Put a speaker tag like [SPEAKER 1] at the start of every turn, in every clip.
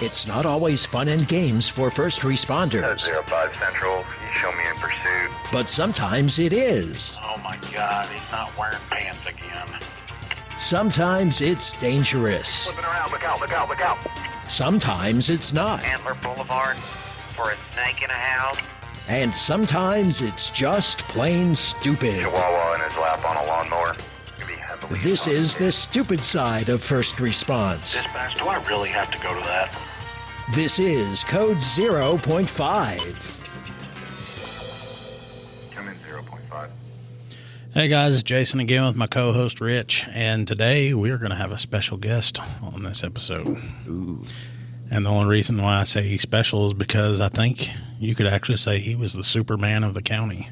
[SPEAKER 1] It's not always fun and games for first responders.
[SPEAKER 2] 05 Central, you show me in pursuit.
[SPEAKER 1] But sometimes it is.
[SPEAKER 3] Oh my God, he's not wearing pants again.
[SPEAKER 1] Sometimes it's dangerous.
[SPEAKER 2] Flipping around, look out, look out, look out.
[SPEAKER 1] Sometimes it's not.
[SPEAKER 4] Antler Boulevard for a snake in a house.
[SPEAKER 1] And sometimes it's just plain stupid.
[SPEAKER 2] Chihuahua in his lap on a lawnmower. Could be heavily
[SPEAKER 1] This is the stupid side of first response.
[SPEAKER 3] Dispatch, do I really have to go to that?
[SPEAKER 1] This is Code 0.5.
[SPEAKER 2] Come in 0.5.
[SPEAKER 5] Hey guys, it's Jason again with my co-host Rich, and today we are going to have a special guest on this episode.
[SPEAKER 6] Ooh.
[SPEAKER 5] And the only reason why I say he's special is because I think you could actually say he was the Superman of the county.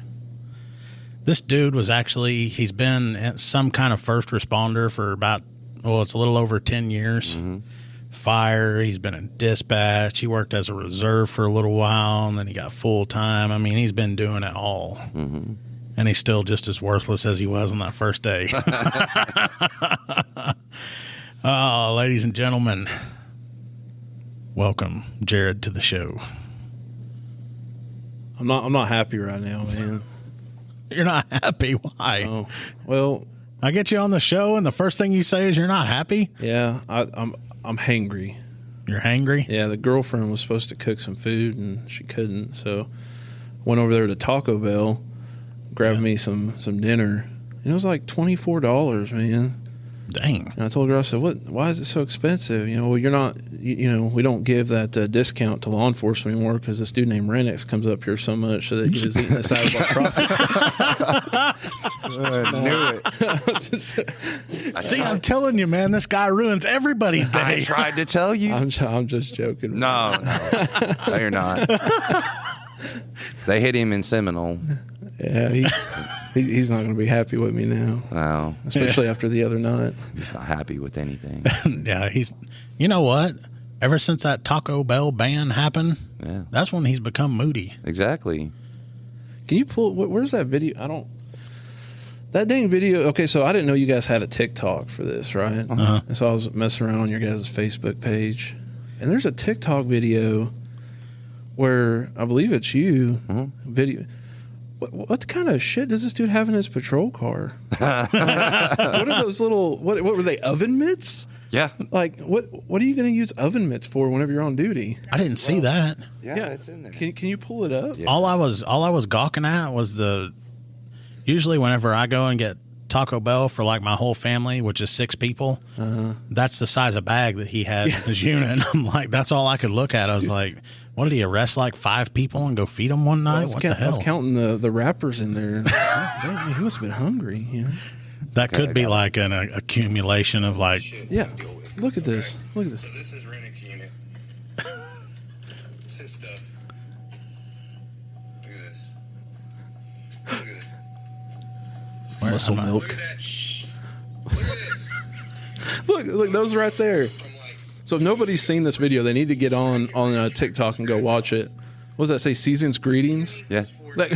[SPEAKER 5] This dude was actually, he's been some kind of first responder for about, it's a little over 10 years.
[SPEAKER 6] Mm-hmm.
[SPEAKER 5] Fire, he's been in dispatch, he worked as a reserve for a little while, and then he got full-time. I mean, he's been doing it all.
[SPEAKER 6] Mm-hmm.
[SPEAKER 5] And he's still just as worthless as he was on that first day. Oh, ladies and gentlemen, welcome Jared to the show.
[SPEAKER 7] I'm not happy right now, man.
[SPEAKER 5] You're not happy? Why?
[SPEAKER 7] Oh, well,
[SPEAKER 5] I get you on the show, and the first thing you say is you're not happy?
[SPEAKER 7] yeah, I'm hangry.
[SPEAKER 5] You're hangry?
[SPEAKER 7] Yeah, the girlfriend was supposed to cook some food and she couldn't, so went over there to Taco Bell, grabbed me some dinner, and it was like $24, man.
[SPEAKER 5] Dang.
[SPEAKER 7] And I told her, I said, why is it so expensive? Well, you're not, we don't give that discount to law enforcement anymore because this dude named Renniks comes up here so much so that he was eating this out of our profit.
[SPEAKER 6] I knew it.
[SPEAKER 5] See, I'm telling you, man, this guy ruins everybody's day.
[SPEAKER 6] I tried to tell you.
[SPEAKER 7] I'm just joking.
[SPEAKER 6] No, you're not. They hit him in Seminole.
[SPEAKER 7] Yeah, he's not going to be happy with me now.
[SPEAKER 6] Wow.
[SPEAKER 7] Especially after the other night.
[SPEAKER 6] He's not happy with anything.
[SPEAKER 5] Yeah, you know what? Ever since that Taco Bell ban happened,
[SPEAKER 6] Yeah.
[SPEAKER 5] that's when he's become moody.
[SPEAKER 6] Exactly.
[SPEAKER 7] Can you pull, where's that video? That dang video. Okay, so I didn't know you guys had a TikTok for this, right?
[SPEAKER 5] Uh-huh.
[SPEAKER 7] And so I was messing around on your guys' Facebook page. And there's a TikTok video where I believe it's you.
[SPEAKER 6] Mm-hmm.
[SPEAKER 7] Video. What kind of shit does this dude have in his patrol car? What are those little, what were they, oven mitts?
[SPEAKER 6] Yeah.
[SPEAKER 7] Like, what are you going to use oven mitts for whenever you're on duty?
[SPEAKER 5] I didn't see that.
[SPEAKER 6] Yeah, it's in there.
[SPEAKER 7] Can you pull it up?
[SPEAKER 6] Yeah.
[SPEAKER 5] All I was gawking at was usually whenever I go and get Taco Bell for like my whole family, which is 6 people, that's the size of bag that he had in his unit. And I'm like, that's all I could look at. I was like, what did he arrest like 5 people and go feed them one night? What the hell?
[SPEAKER 7] I was counting the wrappers in there. Man, he must have been hungry,
[SPEAKER 5] That could be like an accumulation of like.
[SPEAKER 7] Yeah, look at this. Look at this.
[SPEAKER 2] So this is Renniks unit. This is stuff. Look at this. Look at this.
[SPEAKER 7] Muscle milk.
[SPEAKER 2] Look at that. Look at this.
[SPEAKER 7] Look, those right there. So if nobody's seen this video, they need to get on TikTok and go watch it. What does that say? Season's greetings?
[SPEAKER 6] Yeah.
[SPEAKER 7] Like,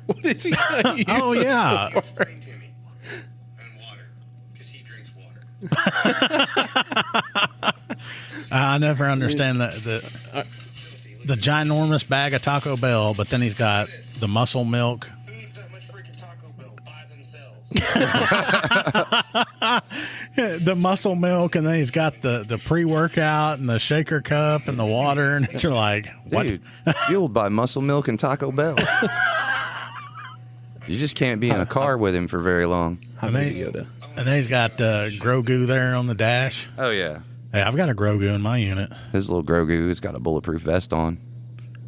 [SPEAKER 7] what is he gonna use
[SPEAKER 5] Oh
[SPEAKER 7] it
[SPEAKER 5] yeah.
[SPEAKER 7] for?
[SPEAKER 2] Bring Timmy. And water. Because he drinks water.
[SPEAKER 5] I never understand the ginormous bag of Taco Bell, but then he's got the muscle milk.
[SPEAKER 2] Who eats that much freaking Taco Bell by themselves?
[SPEAKER 5] The muscle milk, and then he's got the pre-workout and the shaker cup and the water, and you're like, what?
[SPEAKER 6] Dude, fueled by muscle milk and Taco Bell. You just can't be in a car with him for very long.
[SPEAKER 5] And then he's got Grogu there on the dash.
[SPEAKER 6] Oh, yeah.
[SPEAKER 5] Hey, I've got a Grogu in my unit.
[SPEAKER 6] His little Grogu has got a bulletproof vest on.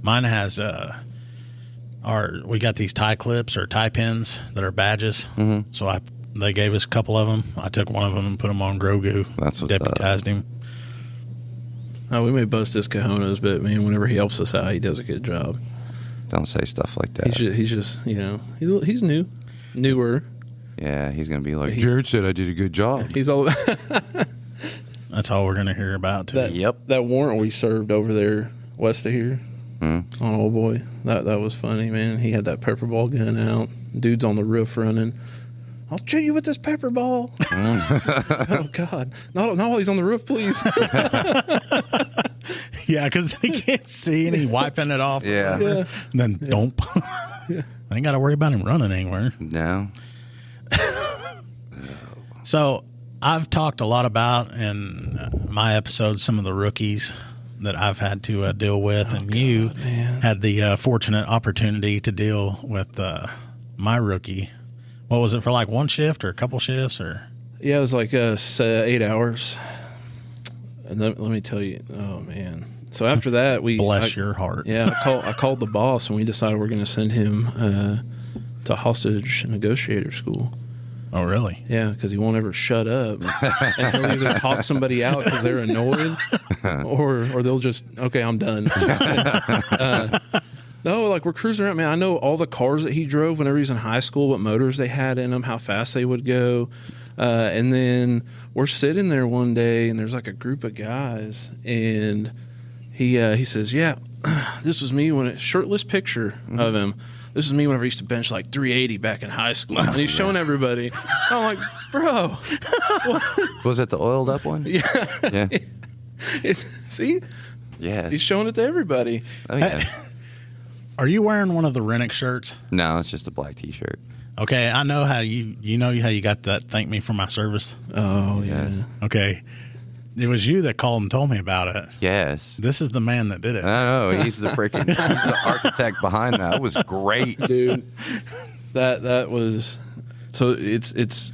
[SPEAKER 5] Mine has we got these tie clips or tie pins that are badges.
[SPEAKER 6] Mm-hmm.
[SPEAKER 5] So they gave us a couple of them. I took one of them and put them on Grogu.
[SPEAKER 6] That's what's
[SPEAKER 5] deputized him.
[SPEAKER 7] Oh, we may bust his cojones, but man, whenever he helps us out, he does a good job.
[SPEAKER 6] Don't say stuff like that.
[SPEAKER 7] He's just he's newer.
[SPEAKER 6] Yeah, he's going to be like, Jared said I did a good job.
[SPEAKER 7] He's all
[SPEAKER 5] That's all we're going to hear about today.
[SPEAKER 7] that warrant we served over there west of here on Old Boy. That was funny, man. He had that pepper ball gun out. Dude's on the roof running. I'll shoot you with this pepper ball. Oh God! Not while he's on the roof, please.
[SPEAKER 5] Yeah, because he can't see and he's wiping it off.
[SPEAKER 6] Yeah.
[SPEAKER 5] And then dump. I ain't got to worry about him running anywhere.
[SPEAKER 6] No.
[SPEAKER 5] So I've talked a lot about in my episodes some of the rookies that I've had to deal with, and you had the fortunate opportunity to deal with my rookie. What was it, for like one shift or a couple shifts? Or
[SPEAKER 7] Yeah, it was like 8 hours. And let me tell you, oh man. So after that,
[SPEAKER 5] bless your heart.
[SPEAKER 7] Yeah, I called the boss, and we decided we're going to send him to hostage negotiator school.
[SPEAKER 5] Oh, really?
[SPEAKER 7] Yeah, because he won't ever shut up, and he'll either talk somebody out because they're annoyed, or they'll just, okay, I'm done. No, like we're cruising around, man. I know all the cars that he drove whenever he was in high school, what motors they had in them, how fast they would go. And then we're sitting there one day, and there's like a group of guys, and he says, yeah, this was me when a shirtless picture of him. This is me whenever I used to bench like 380 back in high school. And he's showing everybody. I'm like, bro.
[SPEAKER 6] Was it the oiled up one?
[SPEAKER 7] Yeah.
[SPEAKER 6] Yeah.
[SPEAKER 7] See?
[SPEAKER 6] Yeah.
[SPEAKER 7] He's showing it to everybody.
[SPEAKER 6] Oh, yeah.
[SPEAKER 5] Are you wearing one of the Renniks shirts?
[SPEAKER 6] No, it's just a black T-shirt.
[SPEAKER 5] Okay, I know how you know how you got that thank me for my service.
[SPEAKER 7] Oh, yeah.
[SPEAKER 5] Okay. It was you that called and told me about it.
[SPEAKER 6] Yes.
[SPEAKER 5] This is the man that did it.
[SPEAKER 6] I know. He's the architect behind that. It was great.
[SPEAKER 7] Dude. That was, so it's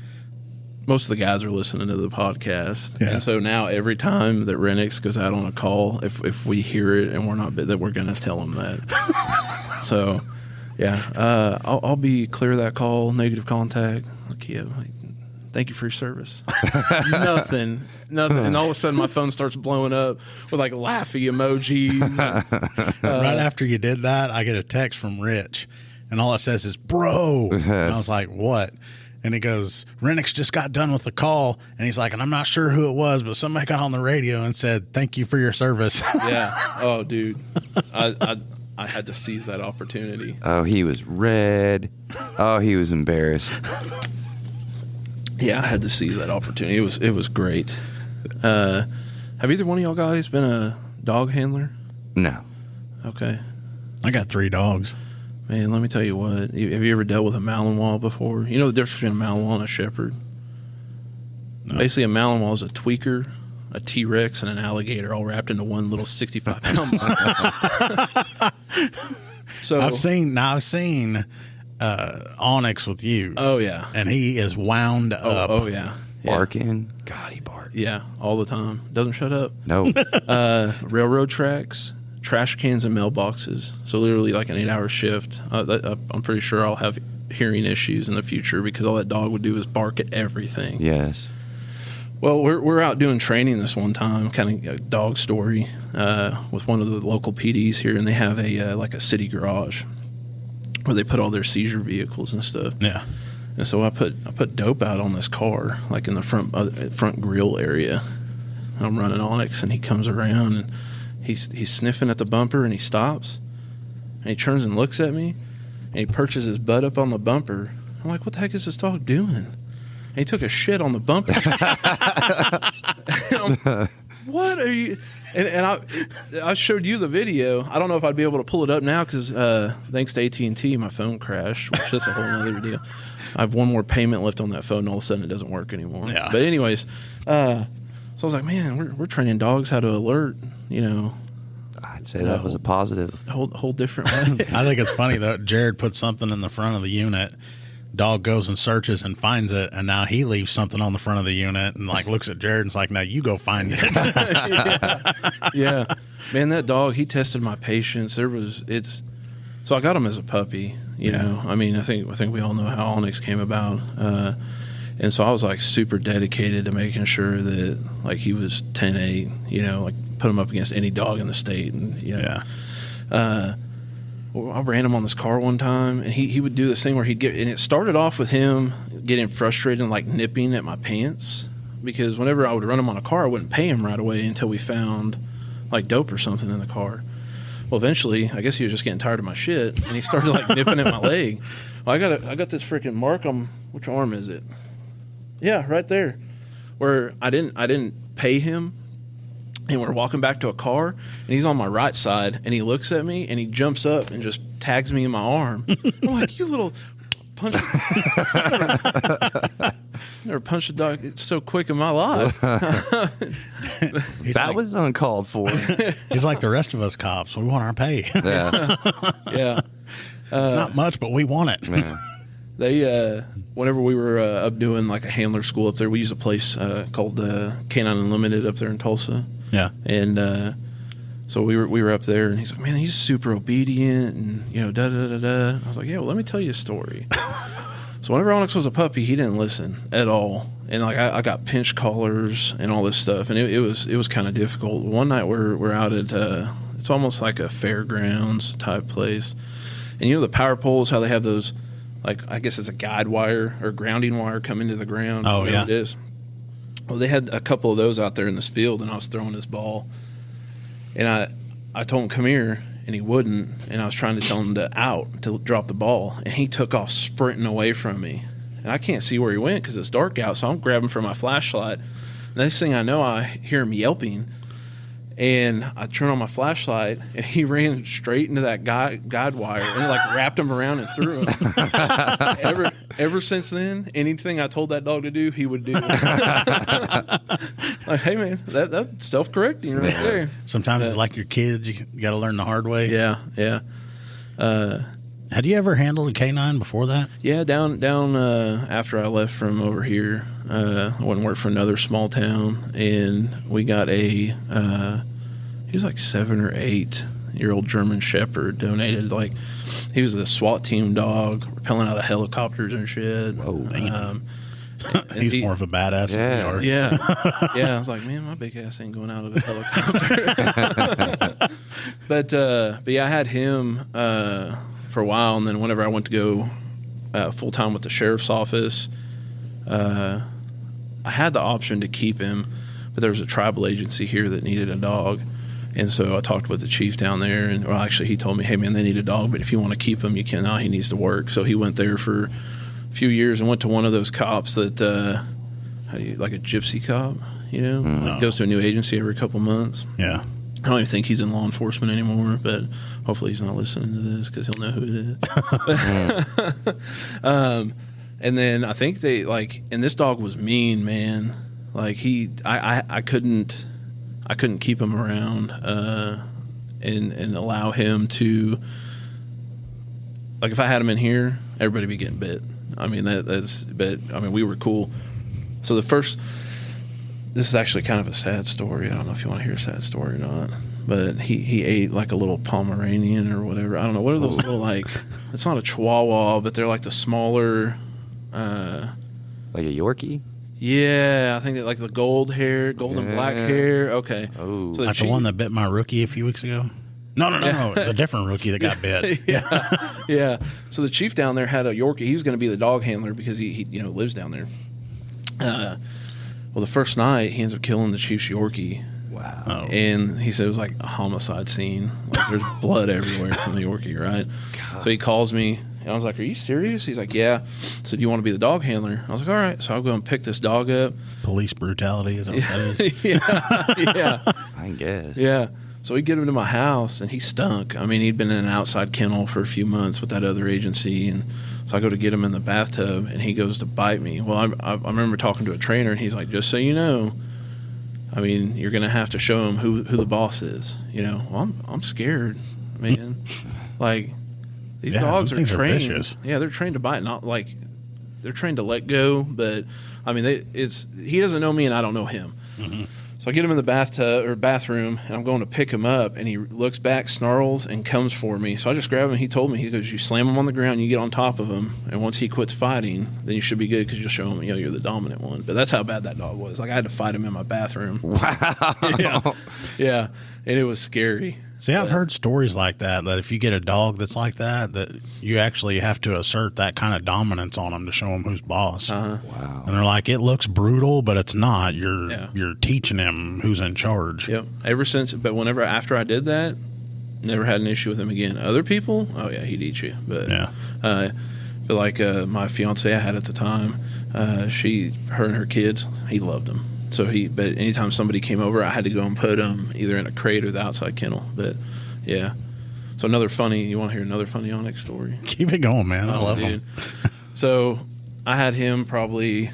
[SPEAKER 7] most of the guys are listening to the podcast.
[SPEAKER 5] Yeah.
[SPEAKER 7] And so now every time that Renniks goes out on a call, if we hear it and we're not, that we're going to tell them that. So, yeah, I'll be clear of that call, negative contact. Like, yeah, thank you for your service. Nothing. And all of a sudden my phone starts blowing up with like laughy emojis.
[SPEAKER 5] Right after you did that, I get a text from Rich, and all it says is, bro. And I was like, what? And he goes, Renniks just got done with the call. And he's like, and I'm not sure who it was, but somebody got on the radio and said, thank you for your service.
[SPEAKER 7] Yeah. Oh, dude. I had to seize that opportunity.
[SPEAKER 6] Oh, he was red. Oh, he was embarrassed.
[SPEAKER 7] Yeah, I had to seize that opportunity. It was great. Have either one of y'all guys been a dog handler?
[SPEAKER 6] No.
[SPEAKER 7] Okay.
[SPEAKER 5] I got 3 dogs.
[SPEAKER 7] Man, let me tell you what. Have you ever dealt with a Malinois before? You know the difference between a Malinois and a Shepherd? No. Basically, a Malinois is a tweaker, a T-Rex, and an alligator all wrapped into one little 65-pound body. So
[SPEAKER 5] I've seen Onyx with you.
[SPEAKER 7] Oh, yeah.
[SPEAKER 5] And he is wound up.
[SPEAKER 7] Oh, yeah.
[SPEAKER 6] Barking. God, he barks.
[SPEAKER 7] Yeah, all the time. Doesn't shut up.
[SPEAKER 6] No.
[SPEAKER 7] Railroad tracks, trash cans, and mailboxes. So literally like an 8-hour shift. I'm pretty sure I'll have hearing issues in the future because all that dog would do is bark at everything.
[SPEAKER 6] Yes.
[SPEAKER 7] Well, we're out doing training this one time, kind of a dog story, with one of the local PDs here, and they have a city garage where they put all their seizure vehicles and stuff.
[SPEAKER 5] Yeah.
[SPEAKER 7] And so I put dope out on this car, like in the front grill area. I'm running Onyx, and he comes around, and he's sniffing at the bumper, and he stops, and he turns and looks at me, and he perches his butt up on the bumper. I'm like, what the heck is this dog doing? And he took a shit on the bumper. What are you? And I showed you the video. I don't know if I'd be able to pull it up now because thanks to AT&T, my phone crashed, which is a whole other deal. I have one more payment left on that phone, and all of a sudden it doesn't work anymore.
[SPEAKER 5] Yeah.
[SPEAKER 7] But anyways, so I was like, man, we're training dogs how to alert. You know,
[SPEAKER 6] I'd say that was a positive.
[SPEAKER 7] whole different way.
[SPEAKER 5] I think it's funny that Jared put something in the front of the unit. Dog goes and searches and finds it, and now he leaves something on the front of the unit and like looks at Jared and's like, "Now you go find it."
[SPEAKER 7] Yeah, man, that dog, he tested my patience. So I got him as a puppy. You know, I mean, I think we all know how Onyx came about, and so I was like super dedicated to making sure that like he was 10-8. You know, like put him up against any dog in the state, and I ran him on this car one time, and he would do this thing where and it started off with him getting frustrated and like nipping at my pants, because whenever I would run him on a car, I wouldn't pay him right away until we found like dope or something in the car. Well, eventually, I guess he was just getting tired of my shit, and he started like nipping at my leg. Well, I got this freaking mark on which arm is it? Yeah, right there, where I didn't pay him, and we're walking back to a car, and he's on my right side, and he looks at me, and he jumps up and just tags me in my arm. I'm like, you little punch. Never punched a dog so quick in my life.
[SPEAKER 6] That was uncalled for.
[SPEAKER 5] He's like the rest of us cops. We want our pay.
[SPEAKER 6] Yeah.
[SPEAKER 7] Yeah.
[SPEAKER 5] It's not much, but we want it.
[SPEAKER 6] Yeah.
[SPEAKER 7] They, whenever we were up doing like a handler school up there, we used a place called Canine Unlimited up there in Tulsa.
[SPEAKER 5] Yeah.
[SPEAKER 7] And so we were up there, and he's like, man, he's super obedient, and da da da da. I was like, yeah, well, let me tell you a story. So whenever Onyx was a puppy, he didn't listen at all, and like I got pinch collars and all this stuff, and it was kind of difficult. One night we're out at it's almost like a fairgrounds type place, and the power poles, how they have those, like I guess it's a guide wire or grounding wire come into the ground.
[SPEAKER 5] Oh yeah,
[SPEAKER 7] it is. Well, they had a couple of those out there in this field, and I was throwing this ball, and I told him come here. And he wouldn't, and I was trying to tell him to drop the ball, and he took off sprinting away from me. And I can't see where he went because it's dark out, so I'm grabbing for my flashlight. Next thing I know, I hear him yelping, and I turn on my flashlight, and he ran straight into that guide wire and like wrapped him around and threw him. Ever since then, anything I told that dog to do, he would do. Like, hey man, that's self-correcting right there.
[SPEAKER 5] Sometimes it's like your kids; you got to learn the hard way.
[SPEAKER 7] Yeah, yeah.
[SPEAKER 5] Had you ever handled a canine before that?
[SPEAKER 7] Yeah, down after I left from over here, I went and worked for another small town, and we got he was like 7 or 8 year old German Shepherd donated. Like, he was the SWAT team dog, rappelling out of helicopters and shit.
[SPEAKER 5] Whoa, and he's more of a badass.
[SPEAKER 6] Yeah.
[SPEAKER 7] Yeah. Yeah. I was like, man, my big ass ain't going out of a helicopter. But yeah, I had him for a while, and then whenever I went to go full time with the sheriff's office, I had the option to keep him, but there was a tribal agency here that needed a dog. And so I talked with the chief down there, and well, actually he told me, hey man, they need a dog, but if you want to keep him, you can. Now he needs to work. So he went there for a few years and went to one of those cops that, like a gypsy cop, like goes to a new agency every couple months.
[SPEAKER 5] Yeah.
[SPEAKER 7] I don't even think he's in law enforcement anymore, but hopefully he's not listening to this because he'll know who it is. And then I think they and this dog was mean, man. Like I couldn't keep him around and allow him to, like, if I had him in here, everybody would be getting bit. I mean, we were cool. So this is actually kind of a sad story. I don't know if you want to hear a sad story or not, but he ate like a little Pomeranian or whatever. I don't know. What are those little, like, it's not a Chihuahua, but they're like the smaller.
[SPEAKER 6] Like a Yorkie?
[SPEAKER 7] Yeah, I think that, like, the gold and black hair. Okay.
[SPEAKER 6] Oh,
[SPEAKER 5] So that's the one that bit my rookie a few weeks ago. No, it's a different rookie that got bit.
[SPEAKER 7] Yeah. So the chief down there had a Yorkie. He was going to be the dog handler because he lives down there. Well, the first night he ends up killing the chief's Yorkie.
[SPEAKER 6] wow.
[SPEAKER 5] Oh.
[SPEAKER 7] And he said it was like a homicide scene. Like, there's blood everywhere from the Yorkie, right? God. So he calls me, and I was like, are you serious? He's like, yeah. So do you want to be the dog handler? I was like, all right. So I'll go and pick this dog up.
[SPEAKER 5] Police brutality, is that what that is?
[SPEAKER 7] Yeah.
[SPEAKER 6] I guess.
[SPEAKER 7] Yeah. So we get him to my house, and he stunk. I mean, he'd been in an outside kennel for a few months with that other agency, and so I go to get him in the bathtub, and he goes to bite me. Well, I remember talking to a trainer, and he's like, just so you know, I mean, you're going to have to show him who the boss is. Well, I'm scared, man. Like, these dogs are trained.
[SPEAKER 5] Vicious.
[SPEAKER 7] Yeah, they're trained to bite, not like they're trained to let go. But I mean, he doesn't know me, and I don't know him. Mm-hmm. So I get him in the bathtub or bathroom, and I'm going to pick him up, and he looks back, snarls, and comes for me. So I just grab him. He told me, he goes, you slam him on the ground, you get on top of him, and once he quits fighting, then you should be good because you'll show him, you're the dominant one. But that's how bad that dog was. Like, I had to fight him in my bathroom.
[SPEAKER 6] Wow.
[SPEAKER 7] Yeah, and it was scary.
[SPEAKER 5] See, I've heard stories like that if you get a dog that's like that you actually have to assert that kind of dominance on them to show them who's boss.
[SPEAKER 7] Uh-huh.
[SPEAKER 6] Wow.
[SPEAKER 5] And they're like, it looks brutal, but it's not. You're teaching him who's in charge.
[SPEAKER 7] Yep. After I did that, never had an issue with him again. Other people, oh yeah, he'd eat you. But but like my fiance I had at the time, her and her kids, he loved them. So but anytime somebody came over, I had to go and put them either in a crate or the outside kennel. But yeah. So you want to hear another funny Onyx story?
[SPEAKER 5] Keep it going, man. I love them.
[SPEAKER 7] So I had him probably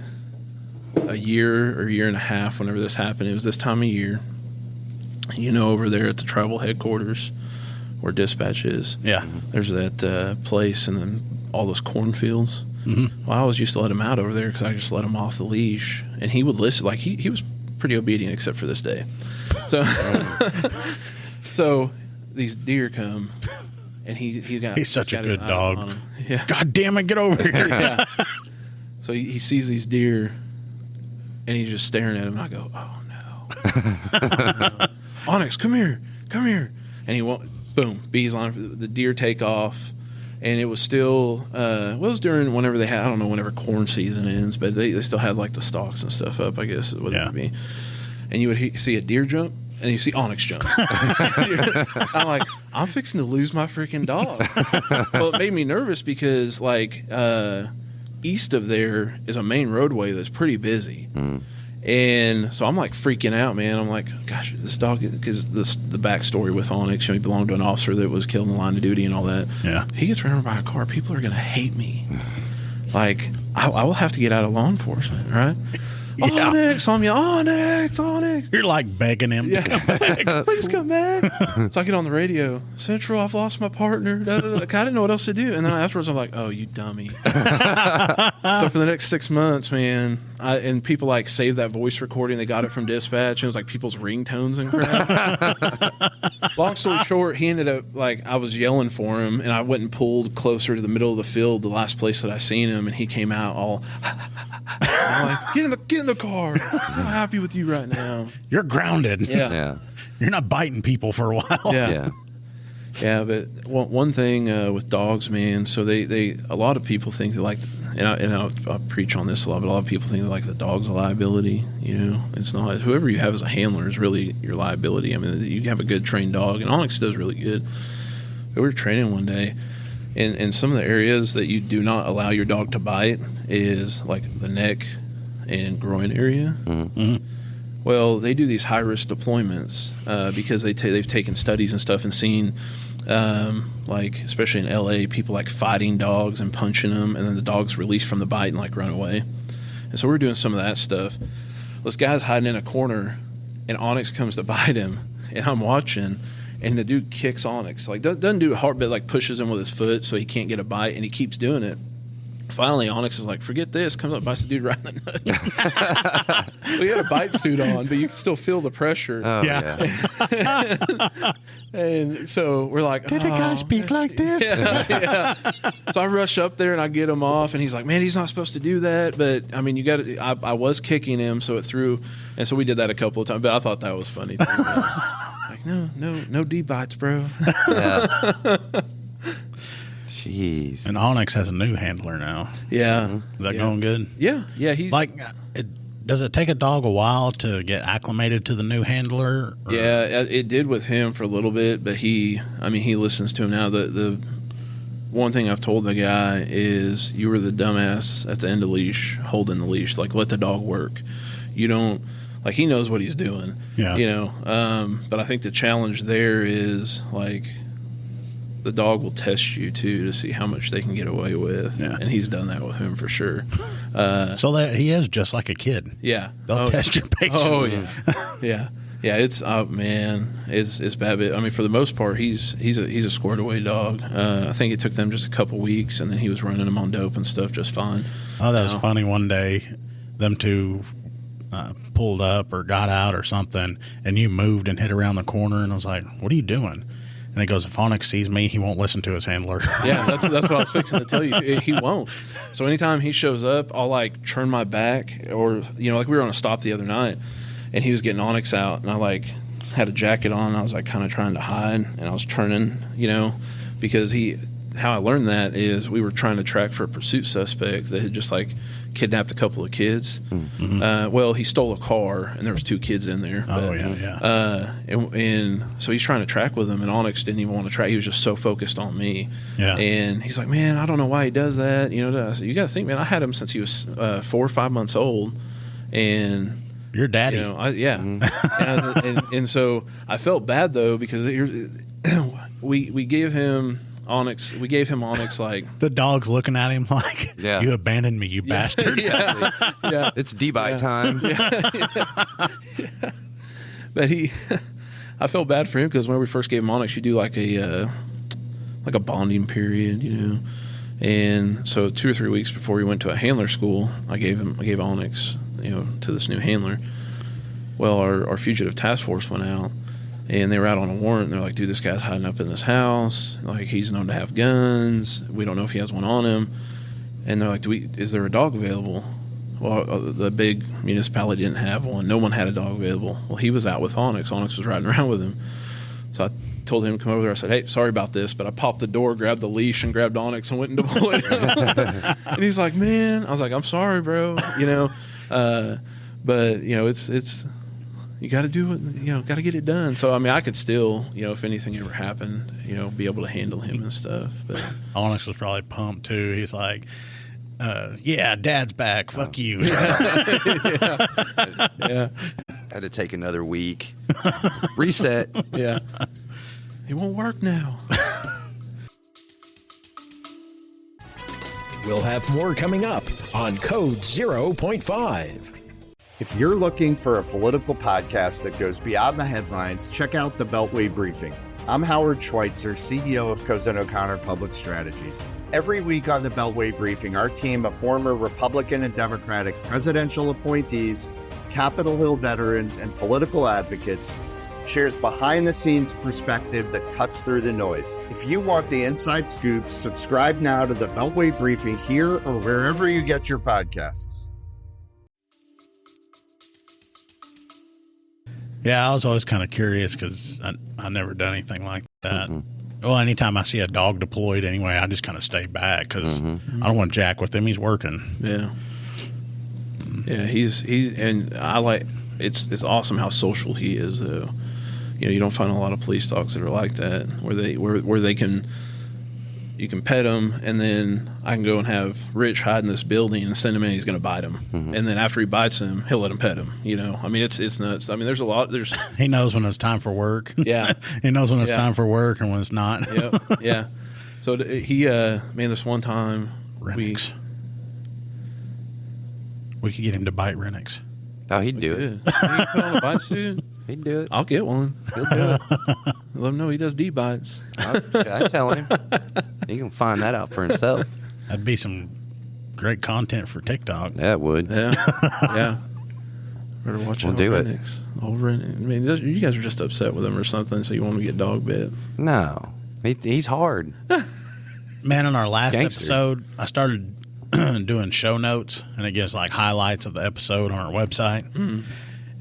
[SPEAKER 7] a year or year and a half whenever this happened. It was this time of year. Over there at the tribal headquarters where dispatch is.
[SPEAKER 5] Yeah.
[SPEAKER 7] There's that place and then all those cornfields. Mm-hmm. Well, I always used to let him out over there because I just let him off the leash. And he would listen. Like, he was pretty obedient except for this day. So, so these deer come, and he's
[SPEAKER 5] such a good dog.
[SPEAKER 7] Yeah.
[SPEAKER 5] God damn it, get over here.
[SPEAKER 7] Yeah. So he sees these deer, and he's just staring at him. And I go, oh, no. Onyx, come here. And he won't, boom, beeline. The deer take off. And it was still, it was during whenever they had, I don't know, whenever corn season ends, but they still had like the stalks and stuff up, I guess is what it would be. And you would see a deer jump, and you see Onyx jump. I'm like, I'm fixing to lose my freaking dog. Well, it made me nervous because, like, east of there is a main roadway that's pretty busy. And so I'm like freaking out, man. I'm like, gosh, this dog, because the backstory with Onyx, he belonged to an officer that was killed in the line of duty and all that.
[SPEAKER 5] Yeah.
[SPEAKER 7] If he gets run over by a car, people are going to hate me. Like, I will have to get out of law enforcement, right? Yeah. Onyx, Onyx.
[SPEAKER 5] You're like begging him to come back.
[SPEAKER 7] Please come back. So I get on the radio. Central, I've lost my partner. I didn't know what else to do. And then afterwards, I'm like, oh, you dummy. So for the next 6 months, man, and people like saved that voice recording. They got it from dispatch. And it was like people's ringtones and crap. Long story short, he ended up, like, I was yelling for him, and I went and pulled closer to the middle of the field, the last place that I seen him, and he came out all... I'm like, get in the car. I'm happy with you right now.
[SPEAKER 5] You're grounded.
[SPEAKER 7] Yeah.
[SPEAKER 5] You're not biting people for a while.
[SPEAKER 7] Yeah, but one thing with dogs, man. So they a lot of people think they like, and I'll preach on this a lot. But a lot of people think they like the dog's a liability. It's not. Whoever you have as a handler is really your liability. I mean, you have a good trained dog, and Onyx does really good. But we were training one day. And some of the areas that you do not allow your dog to bite is like the neck and groin area. Mm-hmm. Well, they do these high-risk deployments because they've taken studies and stuff and seen, like, especially in L.A., people like fighting dogs and punching them, and then the dog's released from the bite and like run away. And so we're doing some of that stuff. This guy's hiding in a corner, and Onyx comes to bite him, and I'm watching. And the dude kicks Onyx. Like, doesn't do it hard, but like pushes him with his foot so he can't get a bite, and he keeps doing it. Finally, Onyx is like, forget this. Comes up and bites the dude right in the nut. Well, he had a bite suit on, but you can still feel the pressure.
[SPEAKER 6] Oh, yeah.
[SPEAKER 7] And so we're like,
[SPEAKER 5] did the guy speak like this?
[SPEAKER 7] Yeah. So I rush up there and I get him off, and he's like, man, he's not supposed to do that. But I mean, I was kicking him, so it threw. And so we did that a couple of times, but I thought that was funny. Like, no deep bites, bro.
[SPEAKER 6] Yeah. Jeez.
[SPEAKER 5] And Onyx has a new handler now.
[SPEAKER 7] Yeah.
[SPEAKER 5] Is that going good?
[SPEAKER 7] Yeah. He's
[SPEAKER 5] like, does it take a dog a while to get acclimated to the new handler? Or?
[SPEAKER 7] Yeah, it did with him for a little bit, but he listens to him now. The one thing I've told the guy is, you were the dumbass at the end of the leash, holding the leash. Like, let the dog work. You don't, like, he knows what he's doing.
[SPEAKER 5] Yeah.
[SPEAKER 7] But I think the challenge there is, like, the dog will test you too to see how much they can get away with.
[SPEAKER 5] Yeah.
[SPEAKER 7] And he's done that with him for sure.
[SPEAKER 5] So that he is just like a kid.
[SPEAKER 7] Yeah.
[SPEAKER 5] They'll test your patience.
[SPEAKER 7] Oh yeah. Yeah, it's it's bad. But I mean, for the most part, he's a squared away dog. I think it took them just a couple weeks, and then he was running them on dope and stuff just fine.
[SPEAKER 5] Oh, that was funny. One day, them two pulled up or got out or something, and you moved and hit around the corner, and I was like, "What are you doing?" And he goes, if Onyx sees me, he won't listen to his handler.
[SPEAKER 7] Yeah, that's what I was fixing to tell you. He won't. So anytime he shows up, I'll like turn my back, or like we were on a stop the other night, and he was getting Onyx out, and I like had a jacket on, and I was like kind of trying to hide, and I was turning, because how I learned that is we were trying to track for a pursuit suspect that had just like kidnapped a couple of kids. Well, he stole a car and there was 2 kids in there. And so he's trying to track with them, and Onyx didn't even want to track. He was just so focused on me. Yeah. And he's like, man, I don't know why he does that. You know, I said, you got to think, man, I had him since he was 4 or 5 months old, and
[SPEAKER 5] your daddy.
[SPEAKER 7] You know, and so I felt bad though, because we gave him Onyx. We gave him Onyx like
[SPEAKER 5] the dog's looking at him like, you abandoned me, you bastard.
[SPEAKER 7] Yeah.
[SPEAKER 6] It's D-bite time.
[SPEAKER 7] But I felt bad for him, because when we first gave him Onyx, you do like a bonding period, you know. And so 2 or 3 weeks before he went to a handler school, I gave Onyx, you know, to this new handler. Well, our fugitive task force went out, and they were out on a warrant. And they're like, dude, this guy's hiding up in this house. Like, he's known to have guns. We don't know if he has one on him. And they're like, is there a dog available? Well, the big municipality didn't have one. No one had a dog available. Well, he was out with Onyx. Onyx was riding around with him. So I told him to come over there. I said, hey, sorry about this, but I popped the door, grabbed the leash, and grabbed Onyx and went and deployed him. And he's like, man. I was like, I'm sorry, bro. You know, but, you know, it's you got to do it, you know, got to get it done. So, I mean, I could still, you know, if anything ever happened, you know, be able to handle him and stuff. But
[SPEAKER 5] Onyx was probably pumped too. He's like, yeah, Dad's back. Fuck you.
[SPEAKER 7] Yeah.
[SPEAKER 6] Had to take another week. Reset.
[SPEAKER 7] Yeah. It won't work now.
[SPEAKER 1] We'll have more coming up on Code 0.5.
[SPEAKER 8] If you're looking for a political podcast that goes beyond the headlines, check out the Beltway Briefing. I'm Howard Schweitzer, CEO of Cozen O'Connor Public Strategies. Every week on the Beltway Briefing, our team of former Republican and Democratic presidential appointees, Capitol Hill veterans, and political advocates shares behind-the-scenes perspective that cuts through the noise. If you want the inside scoop, subscribe now to the Beltway Briefing here or wherever you get your podcasts.
[SPEAKER 5] Yeah, I was always kind of curious because I never done anything like that. Well, anytime I see a dog deployed anyway, I just kind of stay back because I don't want to jack with him. He's working.
[SPEAKER 7] Yeah. Yeah, he's and I like it's awesome how social he is though. You know, you don't find a lot of police dogs that are like that, where they can, you can pet him, and then I can go and have Rich hide in this building and send him in. He's going to bite him, and then after he bites him, he'll let him pet him. You know, I mean, it's nuts. I mean, there's a lot.
[SPEAKER 5] He knows when it's time for work.
[SPEAKER 7] Yeah,
[SPEAKER 5] he knows when it's time for work and when it's not.
[SPEAKER 7] Yeah. So he, man, this one time
[SPEAKER 5] Renniks. We could get him to bite Renniks.
[SPEAKER 6] Oh, he'd do it.
[SPEAKER 7] He put on a bite suit.
[SPEAKER 6] He'd do it.
[SPEAKER 7] I'll get one. He'll do it. Let him know he does D-bites.
[SPEAKER 6] I tell him. He can find that out for himself.
[SPEAKER 5] That'd be some great content for TikTok.
[SPEAKER 6] That would.
[SPEAKER 7] Yeah. Yeah. Better watch out.
[SPEAKER 6] We'll do it.
[SPEAKER 7] Renniks. Old Renniks. I mean, you guys are just upset with him or something, so you want him to get dog bit.
[SPEAKER 6] No. He's hard.
[SPEAKER 5] Man, in our last episode, I started doing show notes, and it gives like highlights of the episode on our website.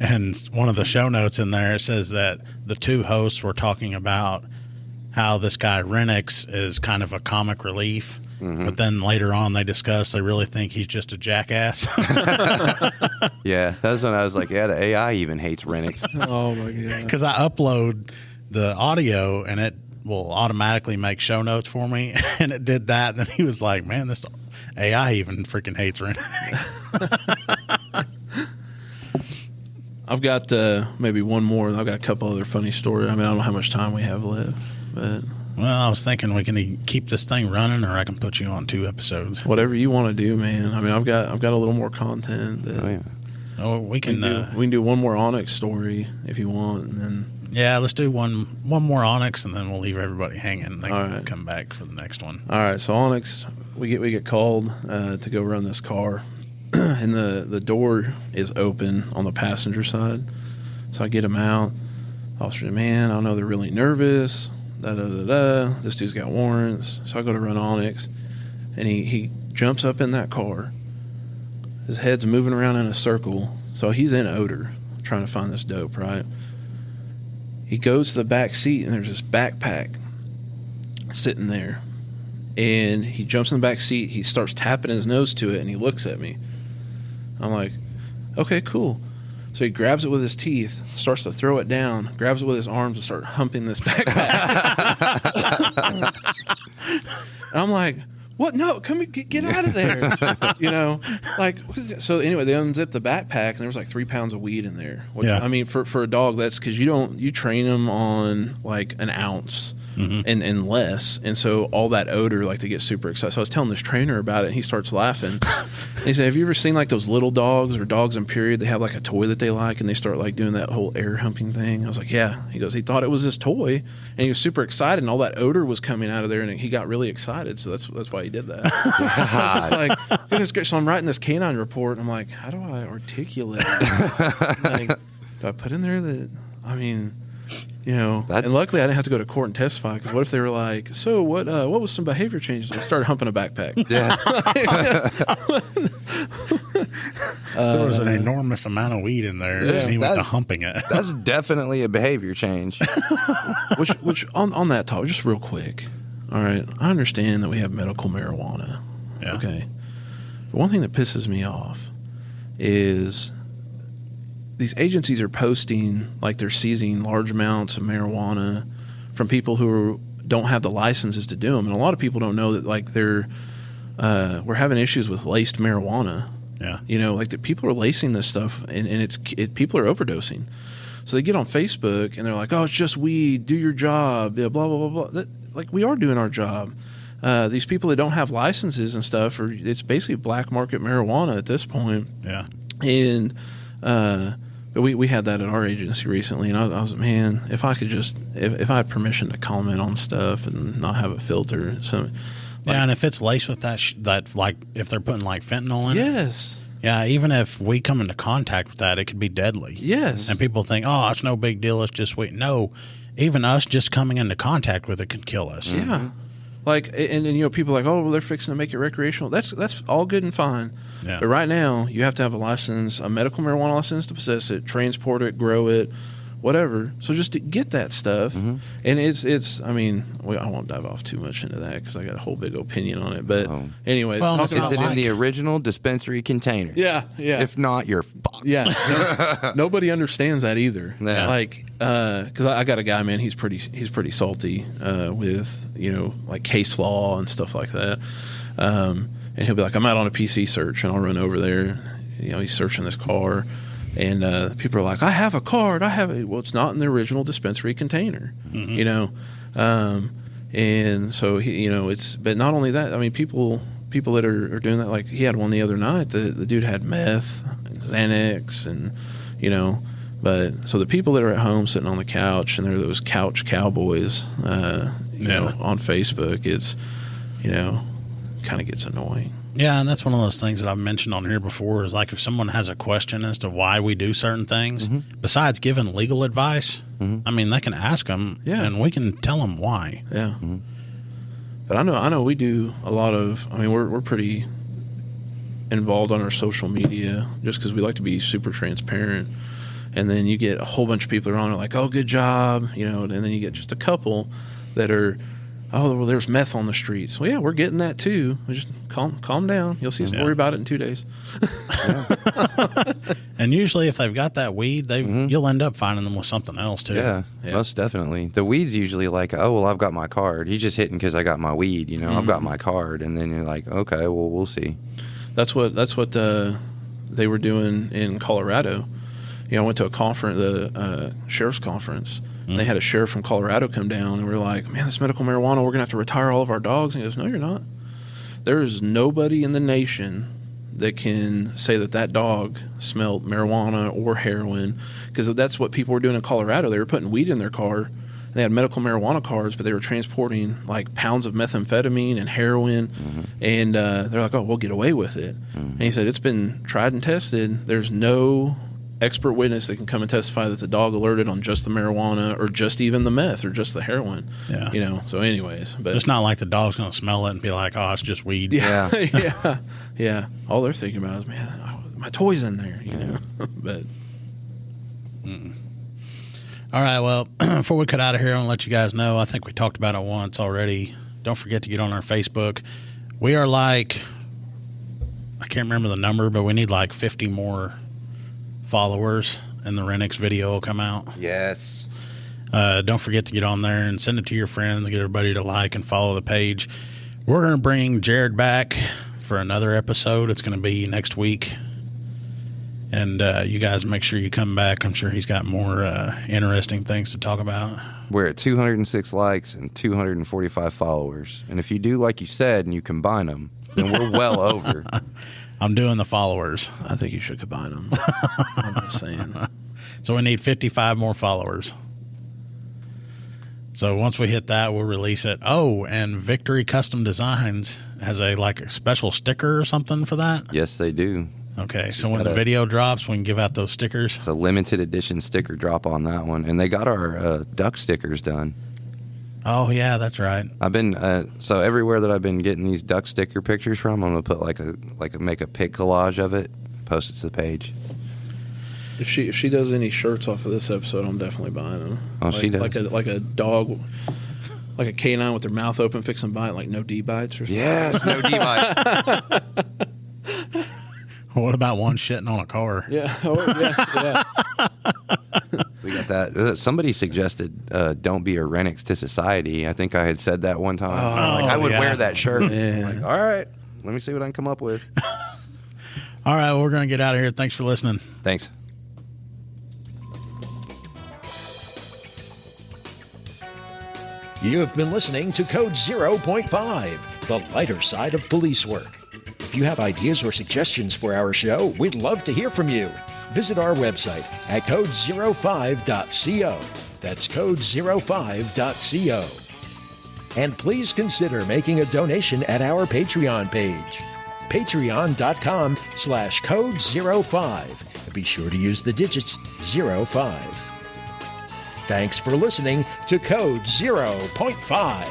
[SPEAKER 5] And one of the show notes in there says that the two hosts were talking about how this guy Renniks is kind of a comic relief, but then later on they discuss they really think he's just a jackass.
[SPEAKER 6] Yeah, that's when I was like, yeah, the AI even hates Renniks.
[SPEAKER 7] Oh my god!
[SPEAKER 5] Because I upload the audio and it will automatically make show notes for me, and it did that. And then he was like, "Man, this AI even freaking hates Renniks."
[SPEAKER 7] I've got maybe one more. I've got a couple other funny stories. I mean, I don't know how much time we have left, but
[SPEAKER 5] well, I was thinking we can keep this thing running, or I can put you on 2 episodes.
[SPEAKER 7] Whatever you want to do, man. I mean, I've got a little more content.
[SPEAKER 5] We can
[SPEAKER 7] do one more Onyx story if you want, and then
[SPEAKER 5] let's do one more Onyx, and then we'll leave everybody hanging. They can come back for the next one.
[SPEAKER 7] All right. So Onyx, we get called to go run this car. And the door is open on the passenger side. So I get him out. Officer, man, I know they're really nervous. This dude's got warrants. So I go to run Onyx. And he jumps up in that car. His head's moving around in a circle. So he's in odor trying to find this dope, right? He goes to the back seat and there's this backpack sitting there. and he jumps in the back seat. He starts tapping his nose to it, and he looks at me. I'm like, okay, cool. So he grabs it with his teeth, starts to throw it down, grabs it with his arms, and starts humping this backpack. And I'm like, what? No, come get out of there. Like, so anyway, they unzipped the backpack, and there was like 3 pounds of weed in there. Which,
[SPEAKER 5] Yeah.
[SPEAKER 7] I mean, for a dog, that's because you train them on like an ounce. And less, and so all that odor, like, they get super excited. So I was telling this trainer about it, and he starts laughing. And he said, "Have you ever seen like those little dogs or dogs in period? They have like a toy that they like, and they start like doing that whole air humping thing." I was like, "Yeah." He goes, "He thought it was his toy, and he was super excited, and all that odor was coming out of there, and he got really excited. So that's why he did that." I was just like, "Goodness gracious!" So I'm writing this canine report, and I'm like, "How do I articulate it? Like, do I put in there that I mean?" And luckily I didn't have to go to court and testify, because what if they were like, "So what was some behavior changes?" I started humping a backpack.
[SPEAKER 6] Yeah.
[SPEAKER 5] There was an enormous amount of weed in there, and he went to humping it.
[SPEAKER 6] That's definitely a behavior change.
[SPEAKER 7] which on that talk, just real quick. All right, I understand that we have medical marijuana.
[SPEAKER 5] Yeah.
[SPEAKER 7] Okay. But one thing that pisses me off is these agencies are posting like they're seizing large amounts of marijuana from people who don't have the licenses to do them, and a lot of people don't know that like we're having issues with laced marijuana.
[SPEAKER 5] Yeah,
[SPEAKER 7] like the people are lacing this stuff, and people are overdosing. So they get on Facebook and they're like, "Oh, it's just weed. Do your job." Blah blah blah blah. Like, we are doing our job. These people that don't have licenses and stuff, it's basically black market marijuana at this point.
[SPEAKER 5] yeah.
[SPEAKER 7] And but we had that at our agency recently, and I was, man, if I could just if I had permission to comment on stuff and not have a filter,
[SPEAKER 5] Yeah, and if it's laced with that like if they're putting like fentanyl in it,
[SPEAKER 7] yes,
[SPEAKER 5] yeah, even if we come into contact with that, it could be deadly.
[SPEAKER 7] yes,
[SPEAKER 5] And people think, "Oh, it's no big deal. It's just weed." No, even us just coming into contact with it can kill us.
[SPEAKER 7] yeah. Like, and people are like, "Oh, well, they're fixing to make it recreational." That's all good and fine.
[SPEAKER 5] Yeah.
[SPEAKER 7] But right now, you have to have a license, a medical marijuana license to possess it, transport it, grow it, whatever. So just to get that stuff. And it's. I mean, I won't dive off too much into that because I got a whole big opinion on it. But anyway,
[SPEAKER 5] Well,
[SPEAKER 7] talking
[SPEAKER 5] it's
[SPEAKER 6] Is
[SPEAKER 7] about
[SPEAKER 6] it in the original dispensary container?
[SPEAKER 7] yeah.
[SPEAKER 6] If not, you're fucked.
[SPEAKER 7] Yeah, nobody understands that either.
[SPEAKER 6] Yeah.
[SPEAKER 7] Like, because I got a guy, man. He's pretty salty with like case law and stuff like that. And he'll be like, "I'm out on a PC search," and I'll run over there. He's searching this car, and people are like, "I have a card. I have a." Well, it's not in the original dispensary container. And so it's. But not only that, I mean, people that are doing that, like he had one the other night. The dude had meth, and Xanax, and But so the people that are at home sitting on the couch, and they're those couch cowboys, on Facebook, it's kind of gets annoying.
[SPEAKER 5] Yeah, and that's one of those things that I've mentioned on here before is like if someone has a question as to why we do certain things, besides giving legal advice, I mean, they can ask them, and we can tell them why.
[SPEAKER 7] Yeah. But I know we do a lot of. I mean, we're pretty involved on our social media just because we like to be super transparent. And then you get a whole bunch of people that are on it like, "Oh, good job," and then you get just a couple that are, "Oh, well, there's meth on the streets." Well, yeah, we're getting that too. We just calm down. You'll see a story about it in 2 days.
[SPEAKER 5] And usually, if they've got that weed, you'll end up finding them with something else too.
[SPEAKER 6] Yeah, most definitely. The weed's usually like, "Oh, well, I've got my card. He's just hitting because I got my weed. I've got my card." And then you're like, "Okay, well, we'll see."
[SPEAKER 7] That's what they were doing in Colorado. I went to a conference, the sheriff's conference, and they had a sheriff from Colorado come down, and we were like, "Man, this medical marijuana, we're going to have to retire all of our dogs." And he goes, "No, you're not. There is nobody in the nation that can say that dog smelled marijuana or heroin," because that's what people were doing in Colorado. They were putting weed in their car. They had medical marijuana cards, but they were transporting like pounds of methamphetamine and heroin, and they're like, "Oh, we'll get away with it." And he said, "It's been tried and tested. There's no expert witness that can come and testify that the dog alerted on just the marijuana or just even the meth or just the heroin."
[SPEAKER 5] Yeah.
[SPEAKER 7] So anyways, but
[SPEAKER 5] It's not like the dog's going to smell it and be like, "Oh, it's just weed."
[SPEAKER 7] yeah. Yeah. All they're thinking about is, "Man, my toy's in there," But
[SPEAKER 5] All right, well, before we cut out of here, I want to let you guys know, I think we talked about it once already Don't forget to get on our Facebook. We are like, I can't remember the number, but we need like 50 more followers, and the Renniks video will come out.
[SPEAKER 6] Yes.
[SPEAKER 5] Don't forget to get on there and send it to your friends. Get everybody to like and follow the page. We're going to bring Jared back for another episode. It's going to be next week. And you guys make sure you come back. I'm sure he's got more interesting things to talk about.
[SPEAKER 6] We're at 206 likes and 245 followers. And if you do like you said and you combine them, then we're well over.
[SPEAKER 5] I'm doing the followers.
[SPEAKER 7] I think you should combine them. I'm just saying.
[SPEAKER 5] So we need 55 more followers. So once we hit that, we'll release it. Oh, and Victory Custom Designs has a special sticker or something for that?
[SPEAKER 6] Yes, they do.
[SPEAKER 5] Okay, so when the video drops, we can give out those stickers.
[SPEAKER 6] It's a limited edition sticker drop on that one. And they got our duck stickers done.
[SPEAKER 5] Oh, yeah, that's right.
[SPEAKER 6] I've been, so everywhere that I've been getting these duck sticker pictures from, I'm going to put make a pic collage of it, post it to the page.
[SPEAKER 7] If she does any shirts off of this episode, I'm definitely buying them.
[SPEAKER 6] Oh, she does.
[SPEAKER 7] Like a dog, like a canine with their mouth open, fixing to bite, like no D-bites or something.
[SPEAKER 6] Yes, no D-bites.
[SPEAKER 5] What about one shitting on a car?
[SPEAKER 7] Yeah. Oh, yeah.
[SPEAKER 6] We got that. Somebody suggested don't be a Renniks to society. I think I had said that one time. I would wear that shirt.
[SPEAKER 7] Yeah.
[SPEAKER 6] All right. Let me see what I can come up with.
[SPEAKER 5] All right, well, we're going to get out of here. Thanks for listening.
[SPEAKER 6] Thanks.
[SPEAKER 1] You have been listening to Code 0.5, the lighter side of police work. If you have ideas or suggestions for our show, we'd love to hear from you. Visit our website at code05.co. That's code05.co. And please consider making a donation at our Patreon page, patreon.com/code05. Be sure to use the digits 05. Thanks for listening to Code 0.5.